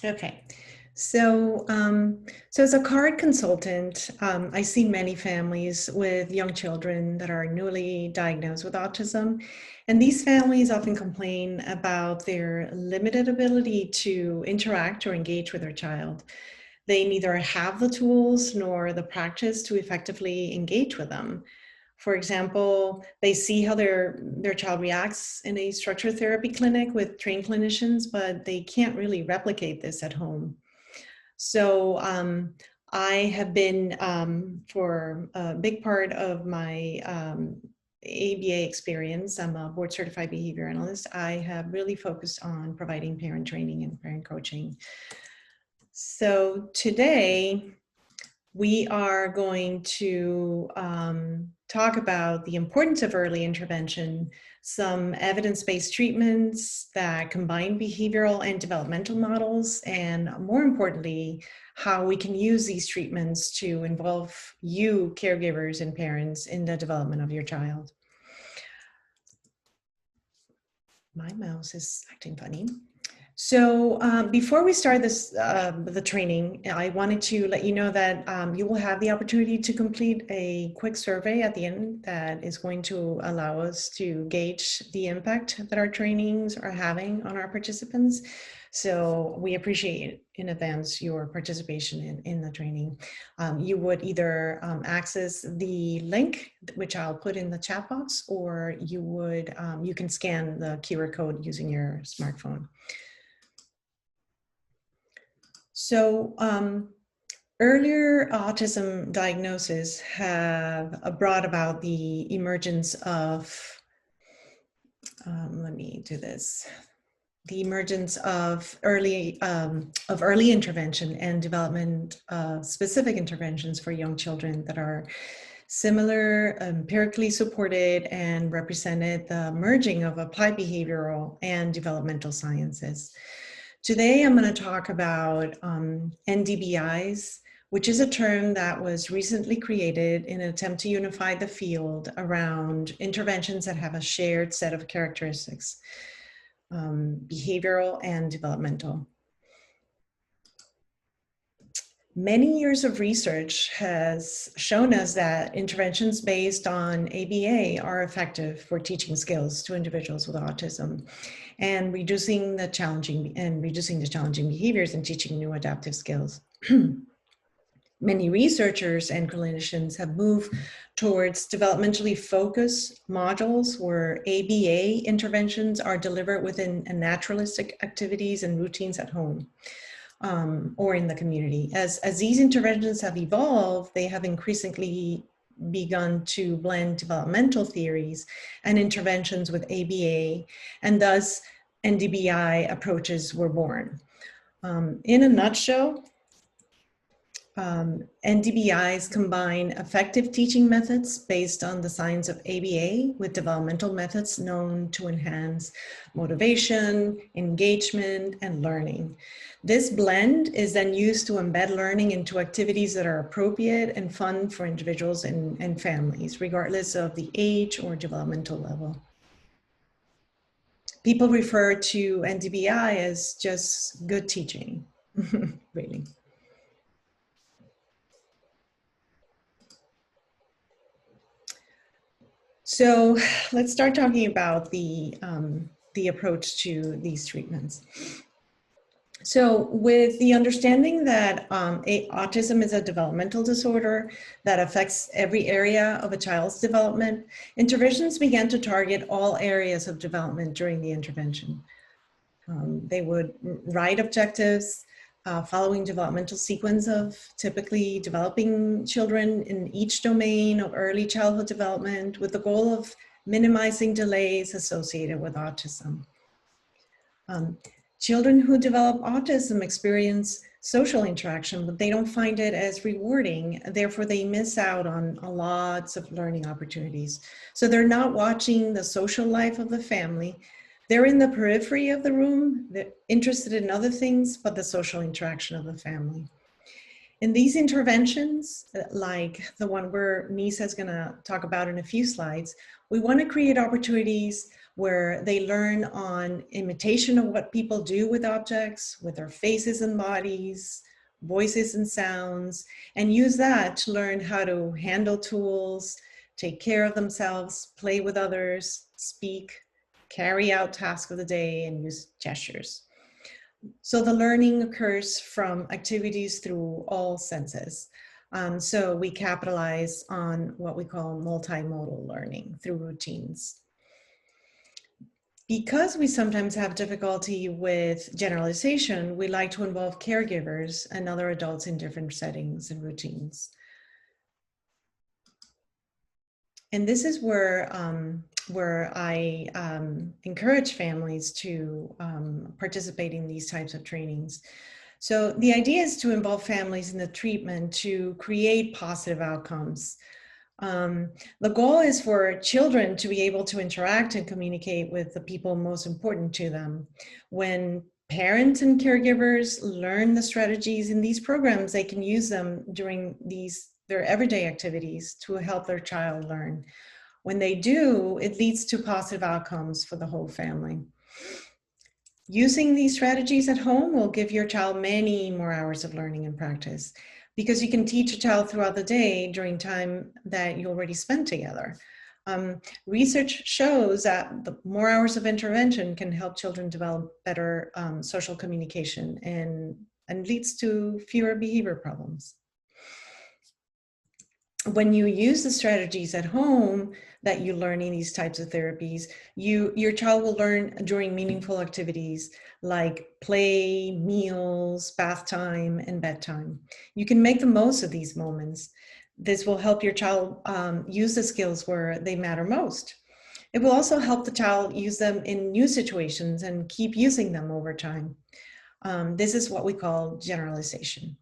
Okay. So as a card consultant, I see many families with young children that are newly diagnosed with autism. And these families often complain about their limited ability to interact or engage with their child. They neither have the tools nor the practice to effectively engage with them. For example, they see how their child reacts in a structured therapy clinic with trained clinicians, but they can't really replicate this at home. So I have been, for a big part of my ABA experience, I'm a board certified behavior analyst. I have really focused on providing parent training and parent coaching. So today we are going to talk about the importance of early intervention, some evidence-based treatments that combine behavioral and developmental models, and more importantly, how we can use these treatments to involve you, caregivers and parents, in the development of your child. My mouse is acting funny. So before we start this, the training, I wanted to let you know that you will have the opportunity to complete a quick survey at the end that is going to allow us to gauge the impact that our trainings are having on our participants. So we appreciate in advance your participation in the training. You would either access the link, which I'll put in the chat box, or you can scan the QR code using your smartphone. So earlier autism diagnoses have brought about the emergence of, the emergence of early intervention and development specific interventions for young children that are similar, empirically supported, and represented the merging of applied behavioral and developmental sciences. Today, I'm going to talk about NDBIs, which is a term that was recently created in an attempt to unify the field around interventions that have a shared set of characteristics, behavioral and developmental. Many years of research has shown us that interventions based on ABA are effective for teaching skills to individuals with autism and reducing the challenging behaviors and teaching new adaptive skills. Many researchers and clinicians have moved towards developmentally focused modules where ABA interventions are delivered within naturalistic activities and routines at home. Or in the community. As these interventions have evolved, they have increasingly begun to blend developmental theories and interventions with ABA, and thus NDBI approaches were born. In a nutshell, NDBIs combine effective teaching methods based on the science of ABA with developmental methods known to enhance motivation, engagement, and learning. This blend is then used to embed learning into activities that are appropriate and fun for individuals and families, regardless of the age or developmental level. People refer to NDBI as just good teaching, really. So let's start talking about the approach to these treatments. So with the understanding that autism is a developmental disorder that affects every area of a child's development, interventions began to target all areas of development during the intervention. They would write objectives, following developmental sequence of typically developing children in each domain of early childhood development with the goal of minimizing delays associated with autism. Children who develop autism experience social interaction, but they don't find it as rewarding. Therefore, they miss out on lots of learning opportunities. So they're not watching the social life of the family. They're in the periphery of the room, they're interested in other things, but the social interaction of the family. In these interventions, like the one where Nisa is going to talk about in a few slides, we want to create opportunities where they learn on imitation of what people do with objects, with their faces and bodies, voices and sounds, and use that to learn how to handle tools, take care of themselves, play with others, speak, carry out tasks of the day, and use gestures. So the learning occurs from activities through all senses. So we capitalize on what we call multimodal learning through routines. Because we sometimes have difficulty with generalization, we like to involve caregivers and other adults in different settings and routines. And this is where I encourage families to participate in these types of trainings. So the idea is to involve families in the treatment to create positive outcomes. The goal is for children to be able to interact and communicate with the people most important to them. When parents and caregivers learn the strategies in these programs, they can use them during their everyday activities to help their child learn. When they do, it leads to positive outcomes for the whole family. Using these strategies at home will give your child many more hours of learning and practice, because you can teach a child throughout the day during time that you already spent together. Research shows that the more hours of intervention can help children develop better social communication and leads to fewer behavior problems. When you use the strategies at home that you learn in these types of therapies, your child will learn during meaningful activities like play, meals, bath time, and bedtime. You can make the most of these moments. This will help your child use the skills where they matter most. It will also help the child use them in new situations and keep using them over time. This is what we call generalization.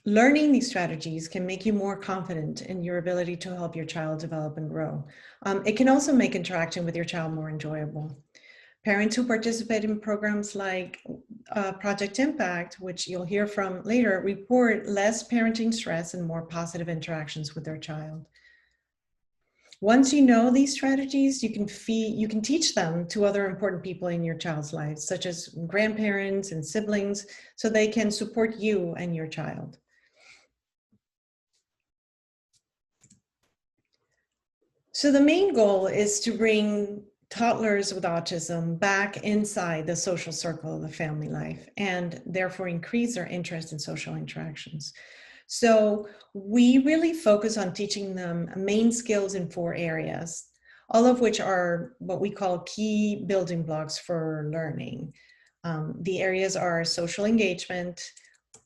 Learning these strategies can make you more confident in your ability to help your child develop and grow. It can also make interacting with your child more enjoyable. Parents who participate in programs like Project Impact, which you'll hear from later, report less parenting stress and more positive interactions with their child. Once you know these strategies, you can teach them to other important people in your child's life, such as grandparents and siblings, so they can support you and your child. So the main goal is to bring toddlers with autism back inside the social circle of the family life, and therefore increase their interest in social interactions. So we really focus on teaching them main skills in 4 areas, all of which are what we call key building blocks for learning. The areas are social engagement,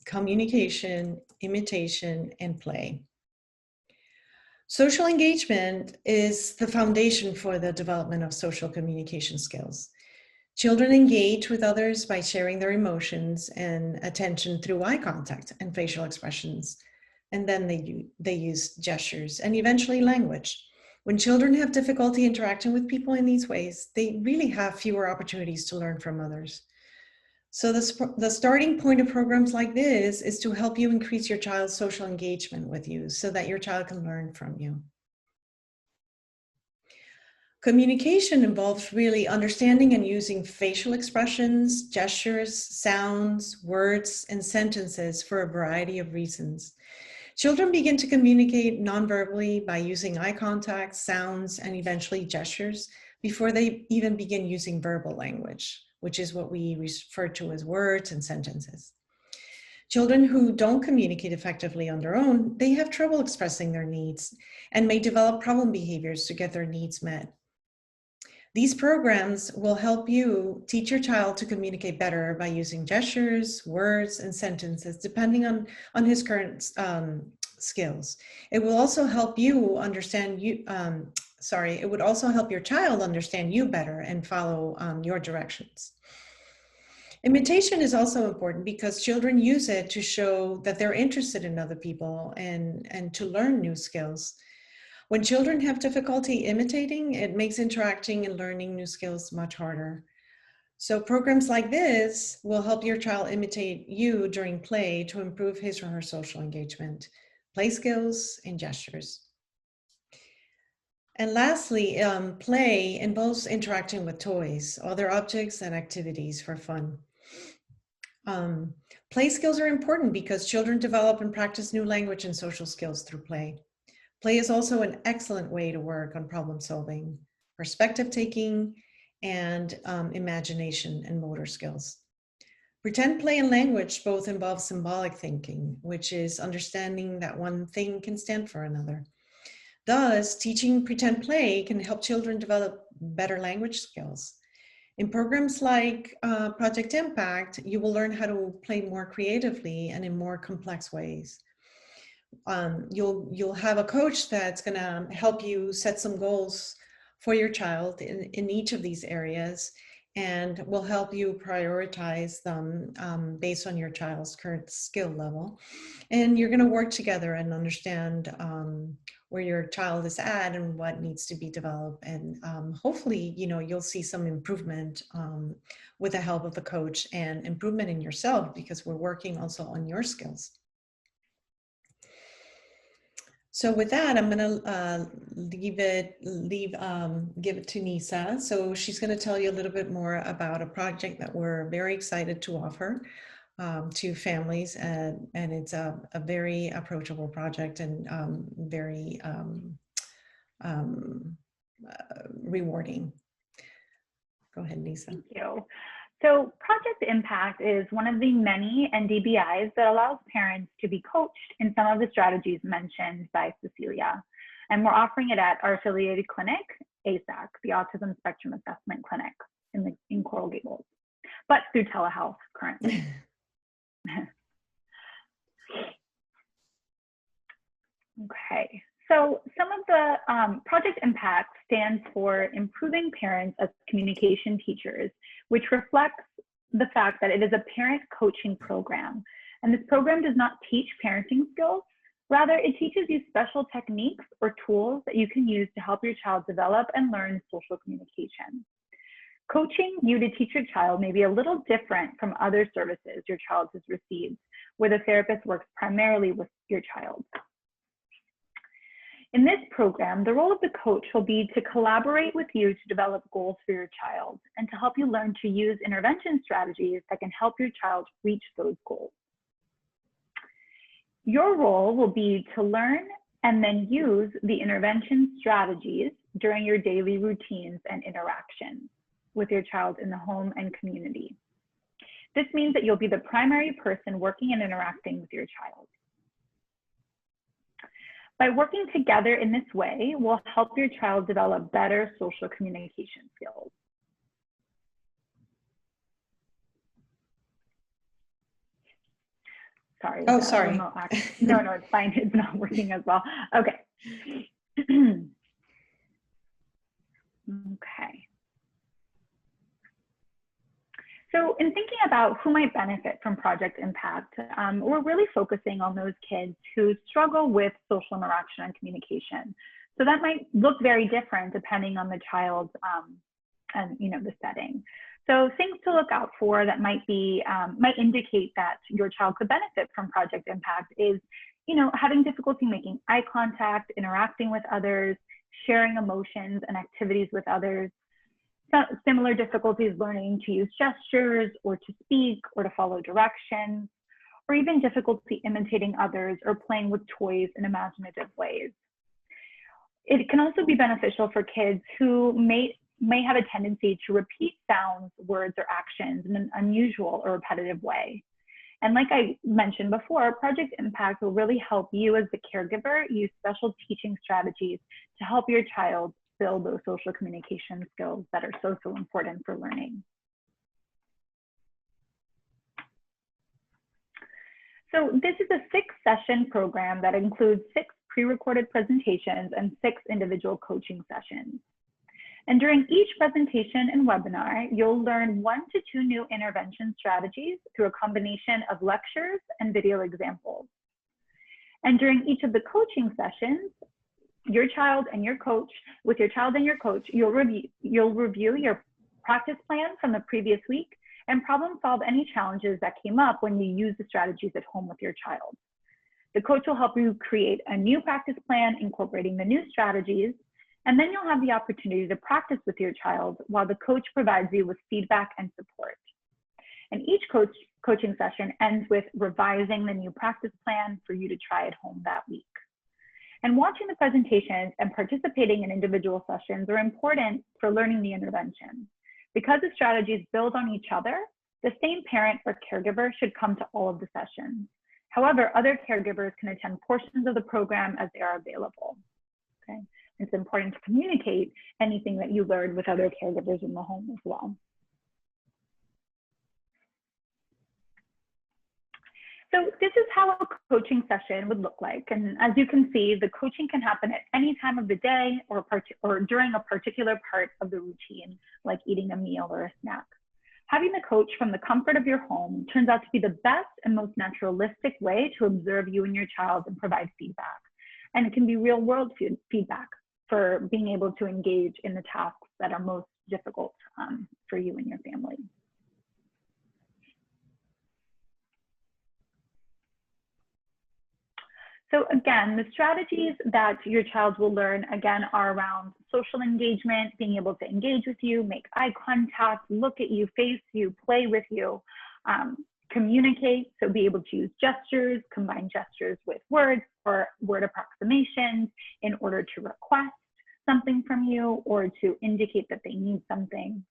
communication, imitation, and play. Social engagement is the foundation for the development of social communication skills. Children engage with others by sharing their emotions and attention through eye contact and facial expressions. And then they use gestures and eventually language. When children have difficulty interacting with people in these ways, they really have fewer opportunities to learn from others. So the starting point of programs like this is to help you increase your child's social engagement with you so that your child can learn from you. Communication involves really understanding and using facial expressions, gestures, sounds, words, and sentences for a variety of reasons. Children begin to communicate non-verbally by using eye contact, sounds, and eventually gestures before they even begin using verbal language, which is what we refer to as words and sentences. Children who don't communicate effectively on their own, they have trouble expressing their needs and may develop problem behaviors to get their needs met. These programs will help you teach your child to communicate better by using gestures, words, and sentences, depending on his current skills. It will also help you understand you, it would also help your child understand you better and follow your directions. Imitation is also important because children use it to show that they're interested in other people and to learn new skills. When children have difficulty imitating, it makes interacting and learning new skills much harder. So programs like this will help your child imitate you during play to improve his or her social engagement, play skills, and gestures. And lastly, play involves interacting with toys, other objects, and activities for fun. Play skills are important because children develop and practice new language and social skills through play. Play is also an excellent way to work on problem solving, perspective taking, and imagination and motor skills. Pretend play and language both involve symbolic thinking, which is understanding that one thing can stand for another. Thus, teaching pretend play can help children develop better language skills. In programs like Project Impact, you will learn how to play more creatively and in more complex ways. You'll have a coach that's going to help you set some goals for your child in each of these areas, and will help you prioritize them based on your child's current skill level. And you're going to work together and understand where your child is at and what needs to be developed. And hopefully, you'll see some improvement with the help of the coach, and improvement in yourself, because we're working also on your skills. So with that, I'm going to give it to Nisa. So she's going to tell you a little bit more about a project that we're very excited to offer to families, and it's a very approachable project and very rewarding. Go ahead, Nisa. Thank you. So Project Impact is one of the many NDBIs that allows parents to be coached in some of the strategies mentioned by Cecilia. And we're offering it at our affiliated clinic, ASAC, the Autism Spectrum Assessment Clinic in Coral Gables, but through telehealth currently. Okay. So some of the Project Impact stands for Improving Parents as Communication Teachers, which reflects the fact that it is a parent coaching program. And this program does not teach parenting skills. Rather, it teaches you special techniques or tools that you can use to help your child develop and learn social communication. Coaching you to teach your child may be a little different from other services your child has received, where the therapist works primarily with your child. In this program, the role of the coach will be to collaborate with you to develop goals for your child and to help you learn to use intervention strategies that can help your child reach those goals. Your role will be to learn and then use the intervention strategies during your daily routines and interactions with your child in the home and community. This means that you'll be the primary person working and interacting with your child. By working together in this way, we'll help your child develop better social communication skills. Sorry. Oh, sorry. No, it's fine. It's not working as well. Okay. Okay. So in thinking about who might benefit from Project Impact, we're really focusing on those kids who struggle with social interaction and communication. So that might look very different depending on the child and the setting. So things to look out for that might indicate that your child could benefit from Project Impact is, having difficulty making eye contact, interacting with others, sharing emotions and activities with others. Similar difficulties learning to use gestures or to speak or to follow directions, or even difficulty imitating others or playing with toys in imaginative ways. It can also be beneficial for kids who may have a tendency to repeat sounds, words, or actions in an unusual or repetitive way. And like I mentioned before, Project Impact will really help you as the caregiver use special teaching strategies to help your child build those social communication skills that are so important for learning. So this is a 6-session program that includes 6 pre-recorded presentations and 6 individual coaching sessions. And during each presentation and webinar, you'll learn 1 to 2 new intervention strategies through a combination of lectures and video examples. And during each of the coaching sessions, with your child and your coach, you'll review your practice plan from the previous week and problem solve any challenges that came up when you use the strategies at home with your child. The coach will help you create a new practice plan incorporating the new strategies, and then you'll have the opportunity to practice with your child while the coach provides you with feedback and support. And each coaching session ends with revising the new practice plan for you to try at home that week. And watching the presentations and participating in individual sessions are important for learning the intervention. Because the strategies build on each other, the same parent or caregiver should come to all of the sessions. However, other caregivers can attend portions of the program as they are available. Okay? It's important to communicate anything that you learned with other caregivers in the home as well. So this is how a coaching session would look like. And as you can see, the coaching can happen at any time of the day or during a particular part of the routine, like eating a meal or a snack. Having the coach from the comfort of your home turns out to be the best and most naturalistic way to observe you and your child and provide feedback. And it can be real world feedback for being able to engage in the tasks that are most difficult for you and your family. So again, the strategies that your child will learn, again, are around social engagement, being able to engage with you, make eye contact, look at you, face you, play with you, communicate, so be able to use gestures, combine gestures with words or word approximations in order to request something from you or to indicate that they need something.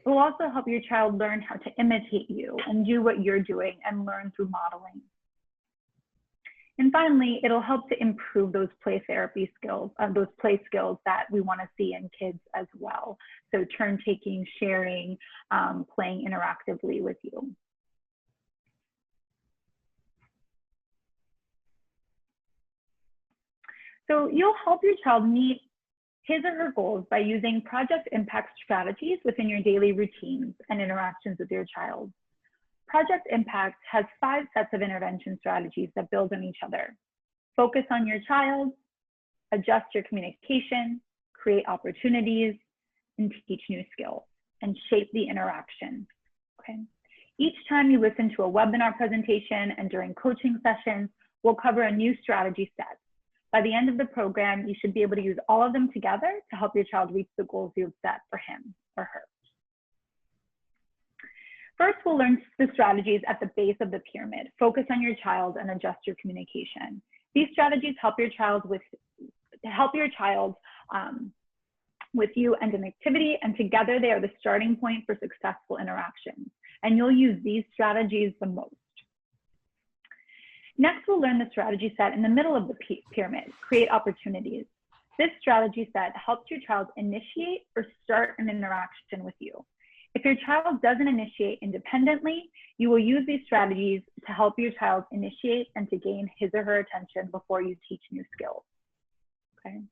It will also help your child learn how to imitate you and do what you're doing and learn through modeling. And finally, it'll help to improve those play therapy skills, those play skills that we want to see in kids as well. So turn taking, sharing, playing interactively with you. So you'll help your child meet his or her goals by using project impact strategies within your daily routines and interactions with your child. Project Impact has 5 sets of intervention strategies that build on each other. Focus on your child, adjust your communication, create opportunities, and teach new skills, and shape the interaction. Okay. Each time you listen to a webinar presentation and during coaching sessions, we'll cover a new strategy set. By the end of the program, you should be able to use all of them together to help your child reach the goals you've set for him or her. First, we'll learn the strategies at the base of the pyramid. Focus on your child and adjust your communication. These strategies help your child with you and an activity, and together they are the starting point for successful interactions. And you'll use these strategies the most. Next, we'll learn the strategy set in the middle of the pyramid, create opportunities. This strategy set helps your child initiate or start an interaction with you. If your child doesn't initiate independently, you will use these strategies to help your child initiate and to gain his or her attention before you teach new skills. Okay.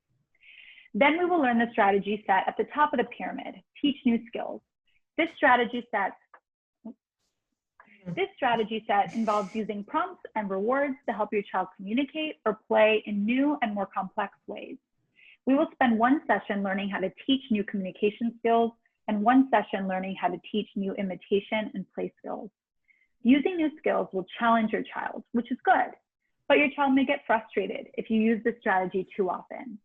Then we will learn the strategy set at the top of the pyramid, teach new skills. This strategy set involves using prompts and rewards to help your child communicate or play in new and more complex ways. We will spend 1 session learning how to teach new communication skills and 1 session learning how to teach new imitation and play skills. Using new skills will challenge your child, which is good, but your child may get frustrated if you use this strategy too often.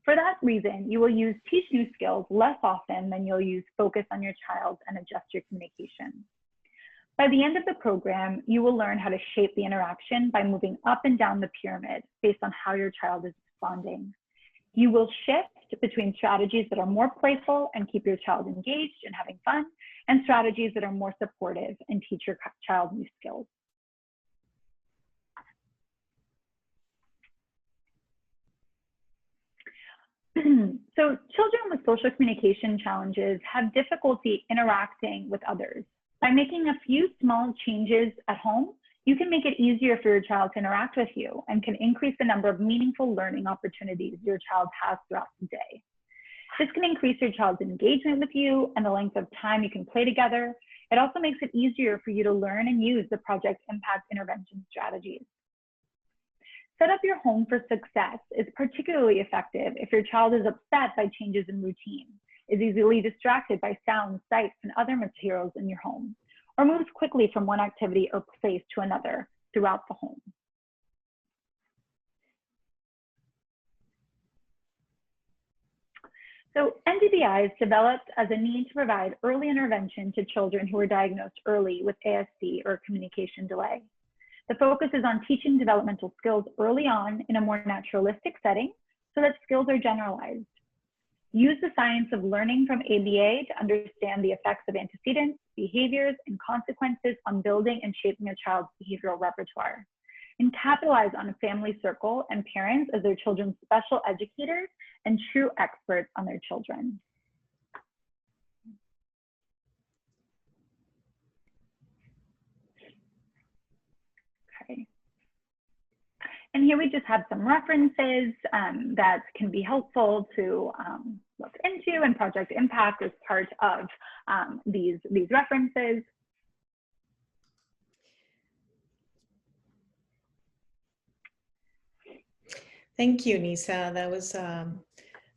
For that reason, you will use teach new skills less often than you'll use focus on your child and adjust your communication. By the end of the program, you will learn how to shape the interaction by moving up and down the pyramid based on how your child is responding. You will shift between strategies that are more playful and keep your child engaged and having fun, and strategies that are more supportive and teach your child new skills. So children with social communication challenges have difficulty interacting with others. By making a few small changes at home, you can make it easier for your child to interact with you and can increase the number of meaningful learning opportunities your child has throughout the day. This can increase your child's engagement with you and the length of time you can play together. It also makes it easier for you to learn and use the Project Impact intervention strategies. Set up your home for success is particularly effective if your child is upset by changes in routine. is easily distracted by sounds, sights, and other materials in your home, or moves quickly from one activity or place to another throughout the home. So NDBIs developed as a need to provide early intervention to children who were diagnosed early with ASD or communication delay. The focus is on teaching developmental skills early on in a more naturalistic setting so that skills are generalized. Use the science of learning from ABA to understand the effects of antecedents, behaviors, and consequences on building and shaping a child's behavioral repertoire. And capitalize on a family circle and parents as their children's special educators and true experts on their children. Okay. And here we just have some references that can be helpful to look into, and Project Impact is part of these references. Thank you, Nisa. That was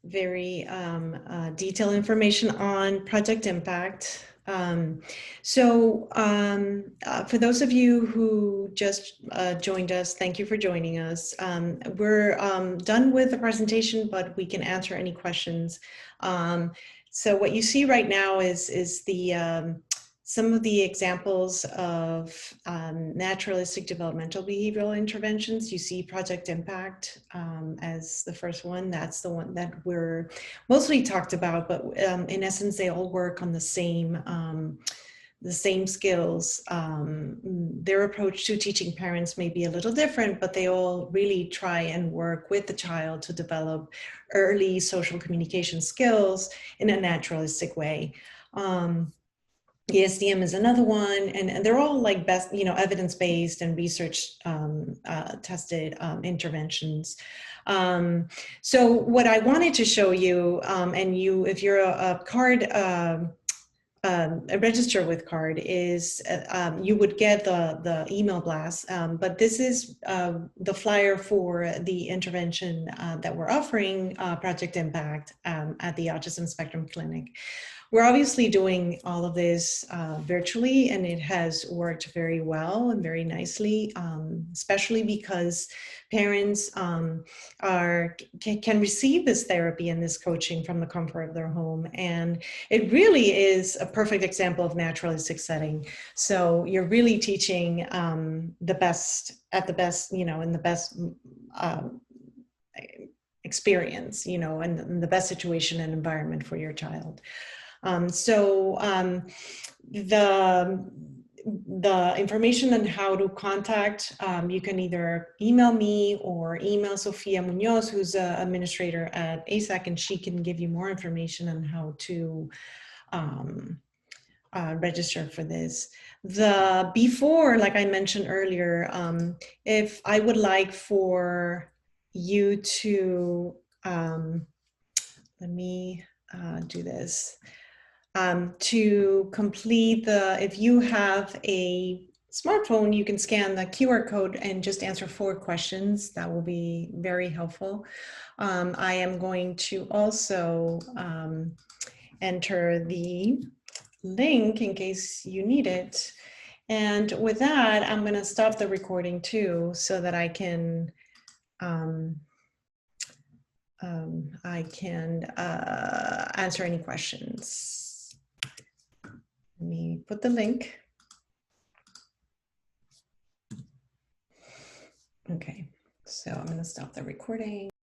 very detailed information on Project Impact. For those of you who just joined us, thank you for joining us. We're done with the presentation, but we can answer any questions. So what you see right now is the some of the examples of naturalistic developmental behavioral interventions. You see Project Impact as the first one. That's the one that we're mostly talked about, but in essence, they all work on the same skills. Their approach to teaching parents may be a little different, but they all really try and work with the child to develop early social communication skills in a naturalistic way. ESDM is another one, and they're all like evidence-based and research tested interventions. So what I wanted to show you, and if you're a CARD, a register with CARD, is you would get the email blast, but this is the flyer for the intervention that we're offering, Project Impact, at the Autism Spectrum Clinic. We're obviously doing all of this virtually, and it has worked very well and very nicely, especially because parents can receive this therapy and this coaching from the comfort of their home. And it really is a perfect example of naturalistic setting. So you're really teaching the best at the best, in the best experience, and the best situation and environment for your child. The information on how to contact, you can either email me or email Sofia Munoz, who's an administrator at ASAC, and she can give you more information on how to register for this. Before, like I mentioned earlier, if I would like for you to, let me do this. To complete if you have a smartphone, you can scan the QR code and just answer 4 questions. That will be very helpful. I am going to also enter the link in case you need it. And with that, I'm going to stop the recording too, so that I can answer any questions. Let me put the link. Okay, so I'm going to stop the recording.